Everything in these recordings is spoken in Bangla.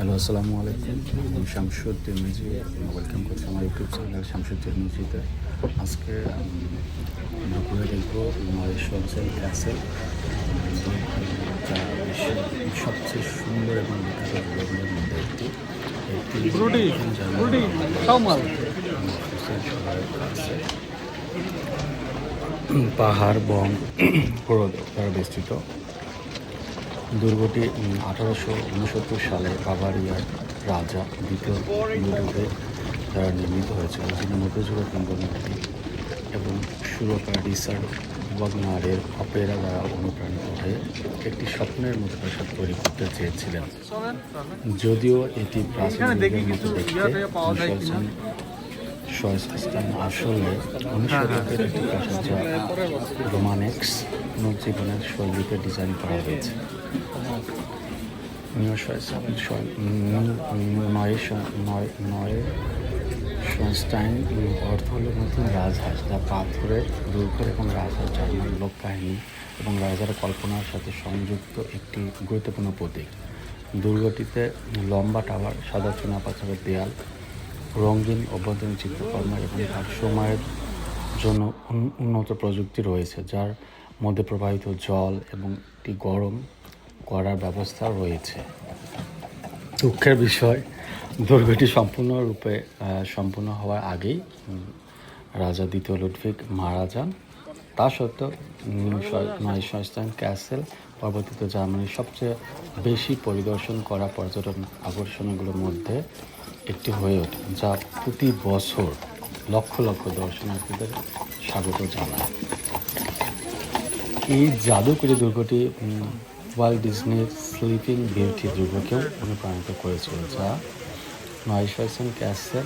হ্যালো, আসসালামু আলাইকুম। আমি শামসুর তিরমিজি ওয়েলকাম করছি আমার ইউটিউব চ্যানেল শামসুর তিরমিজিতে। আজকে আমরা ঘুরে দেখব নরেশ্বরজেল ক্যাসেল, যা বিশ্বের সবচেয়ে সুন্দর এবং বিখ্যাত দুর্গগুলোর মধ্যে একটি। কাছে পাহাড় বন পুরো দ্বারা বেষ্টিত। দুর্গটি 1869 সালে বাভারিয়ার রাজা দ্বিতীয় লুডোভিক দ্বারা নির্মিত হয়েছিল, যিনি মধ্যযুগের কিংবদন্তি এবং সুরকার রিচার্ড ওয়াগনারের অপেরা দ্বারা অনুপ্রাণিত হয়ে একটি স্বপ্নের মতো প্রাসাদ তৈরি করতে চেয়েছিলেন। যদিও এটি প্রাচীন যুগের মতো দেখতে, শয়স্তান আসলে 19 শতকের একটি প্রাসাদ যা রোমানেক্স পুনর্জীবনের শৈলীতে ডিজাইন করা হয়েছে। নয়স্টাইন অর্থ হল নতুন রাজহাঁস, যা পাথরের দুর্গ এবং রাজহাঁস জার্মান লোককাহিনী এবং রাজার কল্পনার সাথে সংযুক্ত একটি গুরুত্বপূর্ণ প্রতীক। দুর্গটিতে লম্বা টাওয়ার, সাদা চুনা পাথরের দেয়াল, রঙিন অভ্যন্তরীণ চিত্রকর্ম এবং তার সময়ের জন্য উন্নত প্রযুক্তি রয়েছে, যার মধ্যে প্রবাহিত জল এবং একটি গরম করার ব্যবস্থা রয়েছে। দুঃখের বিষয়, দুর্গটি সম্পূর্ণরূপে সম্পূর্ণ হওয়ার আগেই রাজা দ্বিতীয় লুডভিগ মারা যান। তা সত্ত্বেও নয়স্টাইন ক্যাসেল পরবর্তীতে জার্মানির সবচেয়ে বেশি পরিদর্শন করা পর্যটন আকর্ষণগুলোর মধ্যে একটি হয়ে ওঠে, যা প্রতি বছর লক্ষ লক্ষ দর্শনার্থীদের স্বাগত জানায়। এই জাদুকরী দুর্গটি ওয়াল্ট ডিজনির স্লিপিং বিউটি দুর্গকেও অনুপ্রাণিত করেছিল, যা নয়স্টাইন ক্যাসেলকে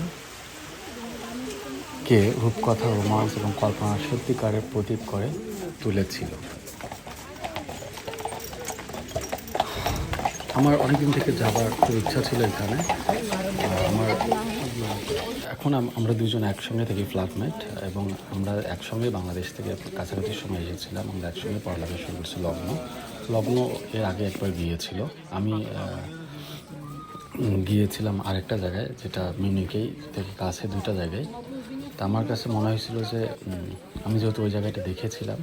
রূপকথা, রোমান্স এবং কল্পনার সত্যিকারের প্রতীক করে তুলেছিল। আমার অনেকদিন থেকে যাবার খুব ইচ্ছা ছিল এখানে। এখন আমরা দুজন একসঙ্গে থাকি ফ্ল্যাটমেট, এবং আমরা একসঙ্গে বাংলাদেশ থেকে কাছাকাছি সময় এসেছিলাম। আমরা একসঙ্গে পড়ালেখা শুরু করছি লগ্ন এর আগে একবার গিয়েছিল। আমি গিয়েছিলাম আরেকটা জায়গায়, যেটা মিউনিকেই থেকে কাছে, দুইটা জায়গায়। তা আমার কাছে মনে হয়েছিল যে আমি যেহেতু ওই জায়গাটা দেখেছিলাম,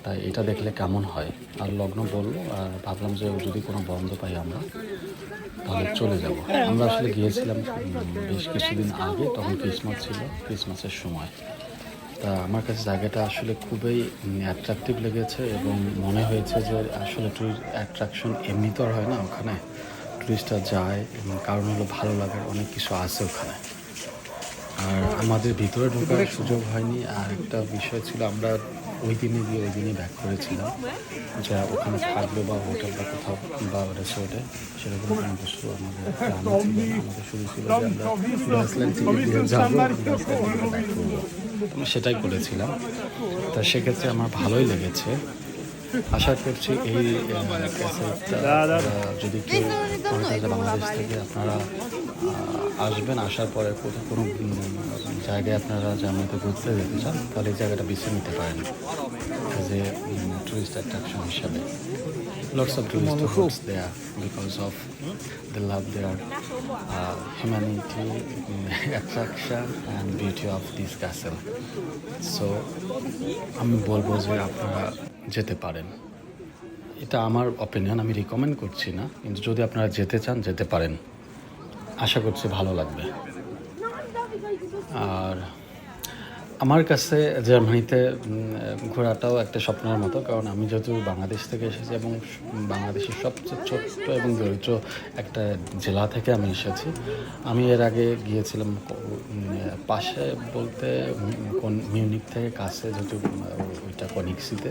তাই এটা দেখলে কেমন হয়। আর লগ্ন বললো, আর ভাবলাম যে যদি কোনো বন্ধ পাই আমরা, তাহলে চলে যাব। আমরা আসলে গিয়েছিলাম বেশ কিছুদিন আগে, তখন ক্রিসমাস ছিল, ক্রিসমাসের সময়। তা আমার কাছে জায়গাটা আসলে খুবই অ্যাট্রাকটিভ লেগেছে, এবং মনে হয়েছে যে আসলে অ্যাট্রাকশন এমনি তো আর হয় না, ওখানে টুরিস্টরা যায়, এবং কারণ হলো ভালো লাগার অনেক কিছু আছে ওখানে। আর আমাদের ভিতরে ঢোকার সুযোগ হয়নি। আর একটা বিষয় ছিল, আমরা ওই দিনে গিয়ে ওই দিনে ব্যাক করেছিলাম, যা ওখানে থাকবে বা হোটেল বা কোথাও বা রেসর্টে, সেরকম কোনো কিছু আমাদের শুরু ছিল যে আমরা গ্যাসল্যান্ড টিকিট দিয়ে যাবো, ব্যাক করবো। আমি সেটাই করেছিলাম। তা সেক্ষেত্রে আমার ভালোই লেগেছে। আশা করছি এই ক্যাসেলটা যদি কেউ বাংলাদেশ থেকে আপনারা আসবেন, আসার পরে কোনো জায়গায় আপনারা জার্মানিতে ঘুরতে যেতে চান, তাহলে এই জায়গাটা বেছে নিতে পারেন অ্যাজ এ টুরিস্ট অ্যাট্রাকশন হিসাবে। Lots of tourists goes there because of they love their humanity, attraction and beauty of this castle. So আমি বলবো যে আপনারা যেতে পারেন। এটা আমার অপিনিয়ন, আমি রিকমেন্ড করছি না, কিন্তু যদি আপনারা যেতে চান যেতে পারেন। আশা করছি ভালো লাগবে। আর আমার কাছে জার্মানিতে ঘোরাটাও একটা স্বপ্নের মতো, কারণ আমি যেহেতু বাংলাদেশ থেকে এসেছি, এবং বাংলাদেশের সবচেয়ে ছোট্ট এবং দরিদ্র একটা জেলা থেকে আমি এসেছি। আমি এর আগে গিয়েছিলাম পাশে বলতে মিউনিক থেকে কাছে, যেহেতু ওইটা কনিক্সিতে।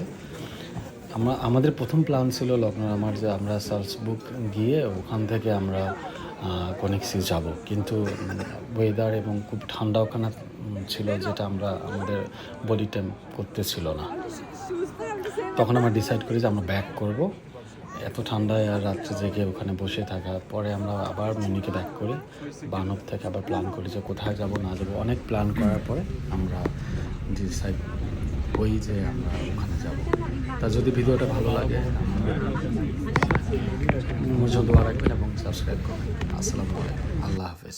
আমাদের প্রথম প্ল্যান ছিল লগ্ন আমার, যে আমরা সালজবুর্গ গিয়ে ওখান থেকে আমরা কনিক্সি যাব, কিন্তু ওয়েদার এবং খুব ঠান্ডা ওখানে ছিল, যেটা আমাদের বডি টেম্প করতেছিল না। তখন আমরা ডিসাইড করি যে আমরা ব্যাক করব। এত ঠান্ডায় আর রাত্রে জেগে ওখানে বসে থাকা, পরে আমরা আবার মিউনিকে ব্যাক করি। বানব থেকে আবার প্ল্যান করি যে কোথায় যাব না যাব, অনেক প্ল্যান করার পরে আমরা ডিসাইড করি যে আমরা ওখানে যাব। তা যদি ভিডিওটা ভালো লাগে, আমার জন্য দোয়া রাখবেন এবং সাবস্ক্রাইব করবেন। আসসালামু আলাইকুম, আল্লাহ হাফেজ।